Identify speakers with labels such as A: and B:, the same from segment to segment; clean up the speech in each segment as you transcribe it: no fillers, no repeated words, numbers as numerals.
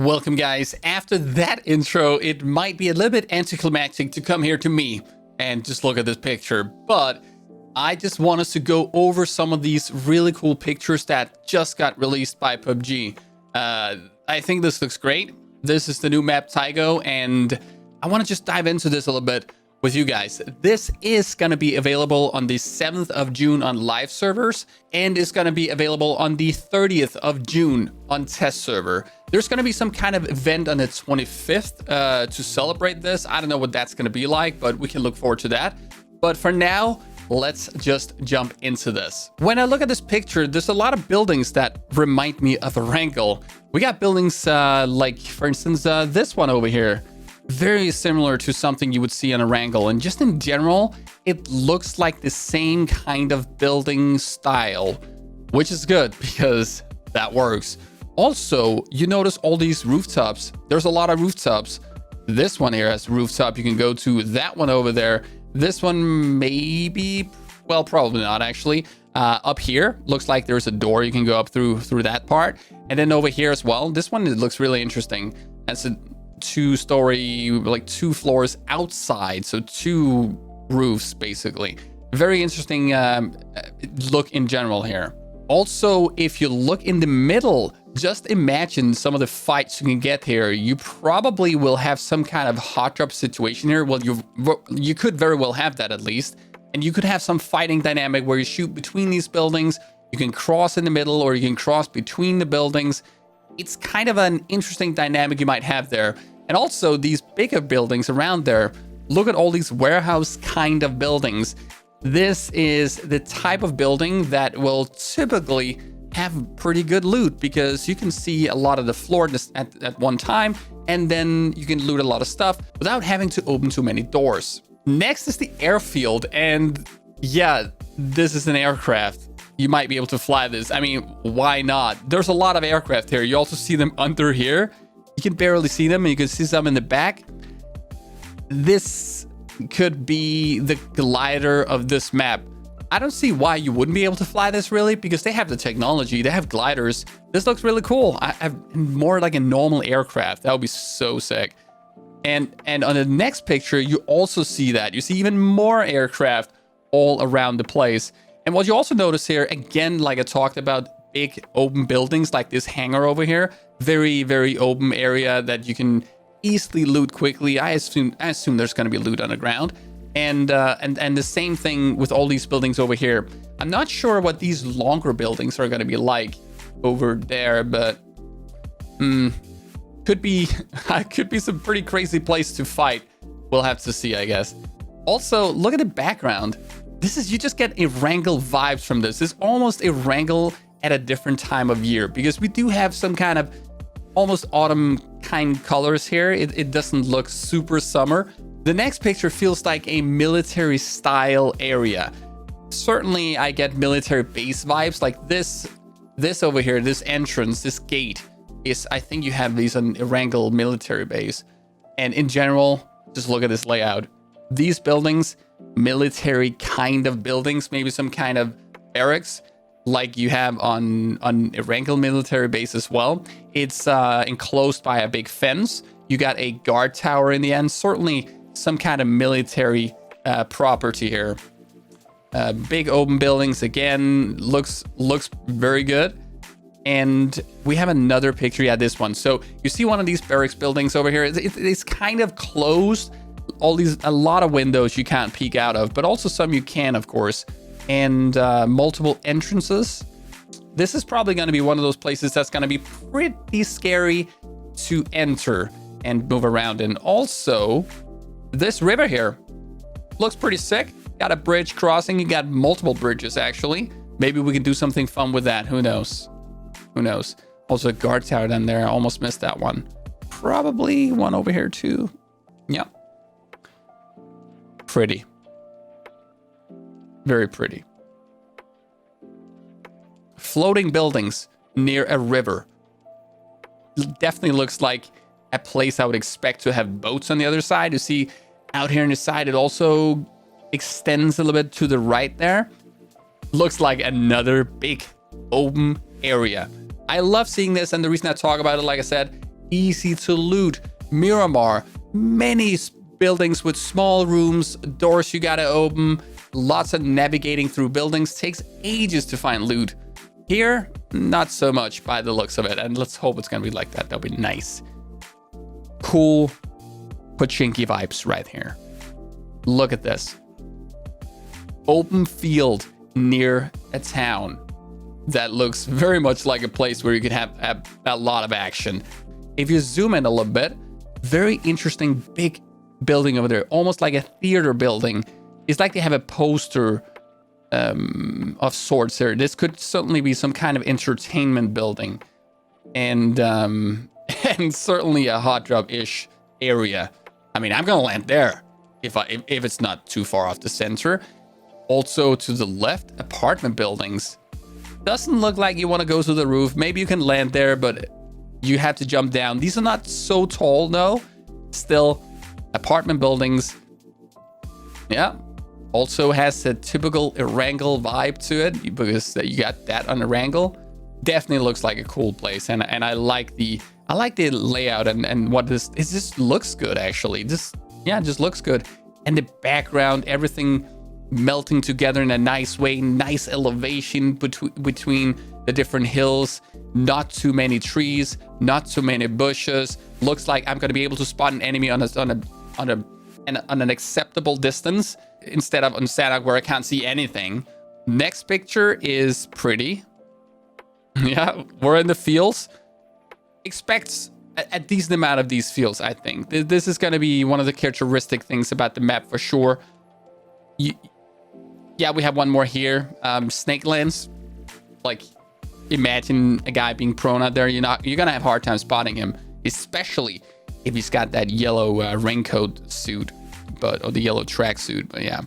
A: Welcome guys. After that intro, it might be a little bit anticlimactic to come here to me and just look at this picture, but I just want us to go over some of these really cool pictures that just got released by PUBG. I think this looks great. This is the new map TAEGO, and I want to just dive into this a little bit with you guys. This is going to be available on the 7th of June on live servers, and is going to be available on the 30th of June on test server. There's going to be some kind of event on the 25th to celebrate this. I don't know what that's going to be like, but we can look forward to that. But for now, let's just jump into this. When I look at this picture, there's a lot of buildings that remind me of Erangel. We got buildings like, for instance, this one over here. Very similar to something you would see on Erangel, and just in general, it looks like the same kind of building style, which is good because that works. Also, you notice all these rooftops. There's a lot of rooftops. This one here has a rooftop you can go to. That one over there. This one maybe, well, probably not actually. Up here, looks like there's a door you can go up through that part. And then over here as well, this one, it looks really interesting. That's a two-story, like 2 floors outside, so 2 roofs basically. Very interesting look in general here. Also, if you look in the middle, just imagine some of the fights you can get here. You probably will have some kind of hot drop situation here. Well, you could very well have that at least. And you could have some fighting dynamic where you shoot between these buildings. You can cross in the middle, or you can cross between the buildings. It's kind of an interesting dynamic you might have there. And also these bigger buildings around there. Look at all these warehouse kind of buildings. This is the type of building that will typically have pretty good loot, because you can see a lot of the floor at one time, and then you can loot a lot of stuff without having to open too many doors. Next is the airfield, and yeah, this is an aircraft. You might be able to fly this. I mean, why not? There's a lot of aircraft here. You also see them under here. You can barely see them, and you can see some in the back. This could be the glider of this map. I don't see why you wouldn't be able to fly this really, because they have the technology. They have gliders. This looks really cool. I've more like a normal aircraft. That would be so sick. And on the next picture, you also see that. You see even more aircraft all around the place. And what you also notice here, again, like I talked about, big open buildings like this hangar over here. Very, very open area that you can easily loot quickly. I assume there's going to be loot on the ground. And the same thing with all these buildings over here. I'm not sure what these longer buildings are going to be like over there, but could be some pretty crazy place to fight. We'll have to see, I guess. Also, look at the background. You just get Erangel vibes from this. It's almost Erangel at a different time of year, because we do have some kind of almost autumn kind colors here. It doesn't look super summer. The next picture feels like a military style area. Certainly I get military base vibes, like this over here, this entrance, this gate is, I think you have these on Erangel military base. And in general, just look at this layout. These buildings, military kind of buildings, maybe some kind of barracks like you have on Erangel military base as well. It's enclosed by a big fence. You got a guard tower in the end. Certainly some kind of military property here. Big open buildings again, looks very good. And we have another picture. Yeah, this one. So you see one of these barracks buildings over here. It's kind of closed. A lot of windows you can't peek out of, but also some you can, of course. And multiple entrances. This is probably going to be one of those places that's going to be pretty scary to enter and move around in. Also, this river here looks pretty sick. Got a bridge crossing. You got multiple bridges, actually. Maybe we can do something fun with that. Who knows? Who knows? Also, a guard tower down there. I almost missed that one. Probably one over here, too. Yeah. Pretty. Very pretty. Floating buildings near a river. Definitely looks like a place I would expect to have boats on the other side. You see out here on the side, it also extends a little bit to the right there. Looks like another big open area. I love seeing this, and the reason I talk about it, like I said, easy to loot. Miramar, many buildings with small rooms, doors you gotta open, lots of navigating through buildings, takes ages to find loot. Here, not so much by the looks of it, and let's hope it's gonna be like that. That'll be nice. Cool Pochinki vibes right here. Look at this. Open field near a town that looks very much like a place where you could have a lot of action. If you zoom in a little bit, very interesting big building over there, almost like a theater building. It's like they have a poster of sorts here. This could certainly be some kind of entertainment building, and and certainly a hot drop-ish area. I mean, I'm gonna land there if it's not too far off the center. Also to the left, apartment buildings. Doesn't look like you want to go to the roof. Maybe you can land there, but you have to jump down. These are not so tall, no. Still, apartment buildings. Yeah. Also has a typical Erangel vibe to it, because you got that on Erangel. Definitely looks like a cool place, and I like the layout and what this. It just looks good, actually. Just looks good. And the background, everything melting together in a nice way, nice elevation between the different hills, not too many trees, not too many bushes. Looks like I'm gonna be able to spot an enemy on an acceptable distance instead of on Sanok where I can't see anything. Next picture is pretty. Yeah, we're in the fields. Expect a decent amount of these fields, I think. This is gonna be one of the characteristic things about the map for sure. Yeah, we have one more here. Snakelands. Like, imagine a guy being prone out there. You're gonna have a hard time spotting him, especially if he's got that yellow raincoat suit, or the yellow tracksuit. But yeah.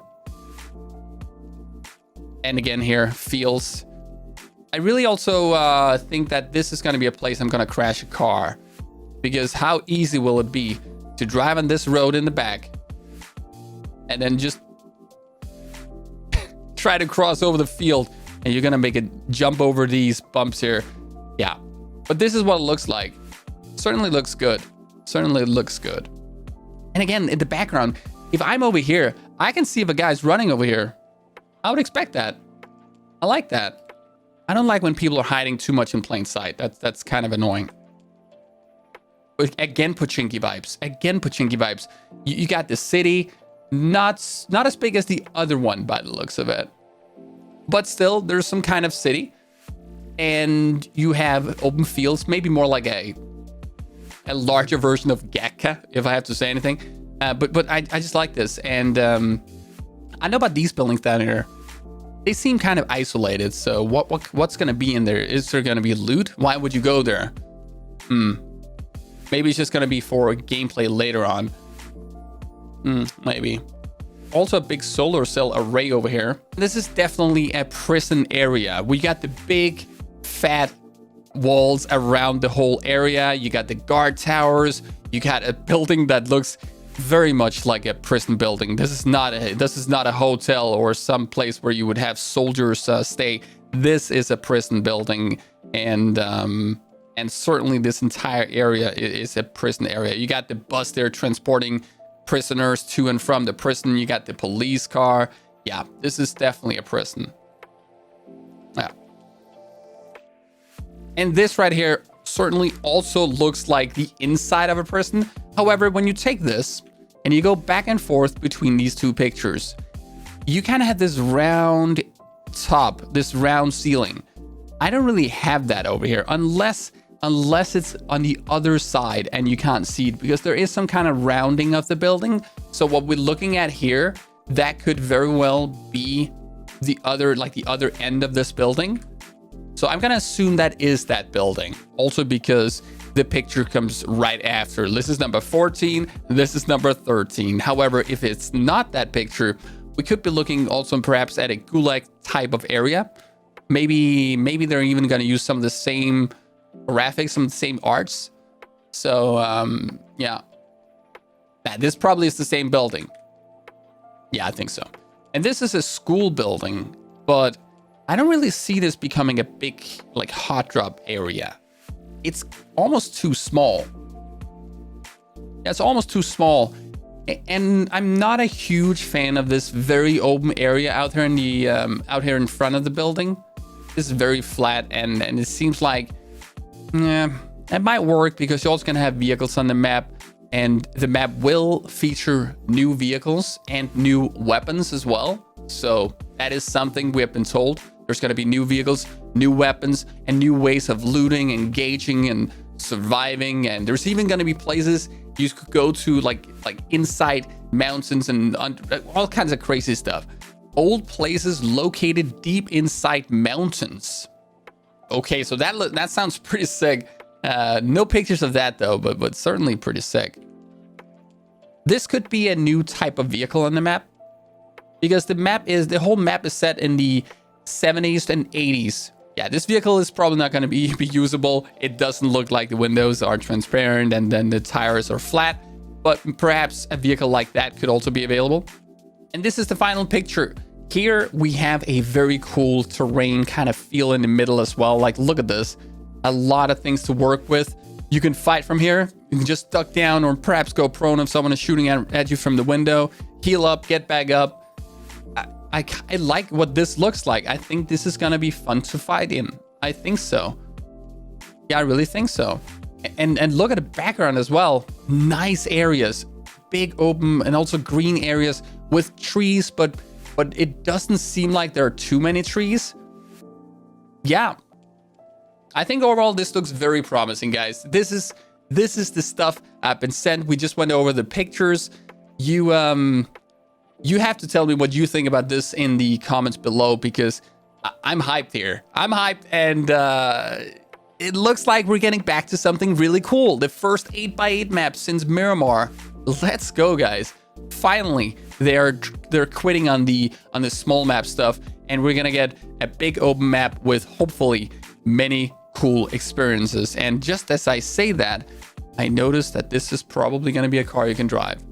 A: And again here, fields. I really also think that this is gonna be a place I'm gonna crash a car, because how easy will it be to drive on this road in the back and then just try to cross over the field, and you're gonna make it jump over these bumps here. Yeah, but this is what it looks like. Certainly looks good. Certainly looks good. And again, in the background, if I'm over here, I can see if a guy's running over here. I would expect that. I like that. I don't like when people are hiding too much in plain sight. That's kind of annoying. But again, Pochinki vibes. Again, Pochinki vibes. You got the city. Not as big as the other one by the looks of it, but still there's some kind of city, and you have open fields, maybe more like a larger version of Gakka, if I have to say anything. But I just like this, and I know about these buildings down here. They seem kind of isolated. So what's gonna be in there? Is there gonna be loot? Why would you go there? Maybe it's just gonna be for gameplay later on. Maybe. Also a big solar cell array over here. This is definitely a prison area. We got the big fat walls around the whole area. You got the guard towers. You got a building that looks very much like a prison building. This is not a hotel or some place where you would have soldiers stay. This is a prison building, and certainly this entire area is a prison area. You got the bus there transporting prisoners to and from the prison. You got the police car. Yeah, this is definitely a prison. Yeah. And this right here certainly also looks like the inside of a prison. However, when you take this and you go back and forth between these two pictures, you kind of have this round top, this round ceiling. I don't really have that over here unless it's on the other side and you can't see it, because there is some kind of rounding of the building. So what we're looking at here, that could very well be the other end of this building. So I'm gonna assume that is that building, also because the picture comes right after. This is number 14, this is number 13. However, if it's not that picture, we could be looking also perhaps at a gulag type of area. Maybe they're even gonna use some of the same graphics, some of the same arts. So yeah, this probably is the same building. Yeah, I think so. And this is a school building, but I don't really see this becoming a big like hot drop area. It's almost too small. It's almost too small. And I'm not a huge fan of this very open area out here in the out here in front of the building. This is very flat, and it seems like it might work because you're also gonna have vehicles on the map, and the map will feature new vehicles and new weapons as well. So that is something we have been told. There's gonna be new vehicles, new weapons, and new ways of looting, engaging, and surviving. And there's even gonna be places you could go to, like inside mountains and all kinds of crazy stuff. Old places located deep inside mountains. Okay, so that sounds pretty sick. No pictures of that though, but certainly pretty sick. This could be a new type of vehicle on the map, because the whole map is set in the 70s and 80s. Yeah, this vehicle is probably not going to be usable. It doesn't look like the windows are transparent and then the tires are flat, but perhaps a vehicle like that could also be available. And this is the final picture. Here we have a very cool terrain kind of feel in the middle as well. Like, look at this. A lot of things to work with. You can fight from here. You can just duck down or perhaps go prone if someone is shooting at you from the window. Heal up, get back up. I like what this looks like. I think this is gonna be fun to fight in. I think so. Yeah, I really think so. And look at the background as well. Nice areas, big open and also green areas with trees, but it doesn't seem like there are too many trees. Yeah, I think overall this looks very promising, guys. This is the stuff I've been sent. We just went over the pictures. You have to tell me what you think about this in the comments below, because I'm hyped here. I'm hyped, and it looks like we're getting back to something really cool. The first 8x8 map since Miramar. Let's go, guys. Finally, they're quitting on the small map stuff, and we're gonna get a big open map with hopefully many cool experiences. And just as I say that, I noticed that this is probably gonna be a car you can drive.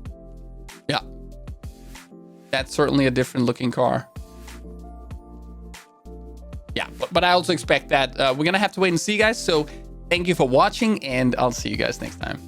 A: Yeah. That's certainly a different looking car. Yeah, but I also expect that we're gonna have to wait and see, guys. So thank you for watching, and I'll see you guys next time.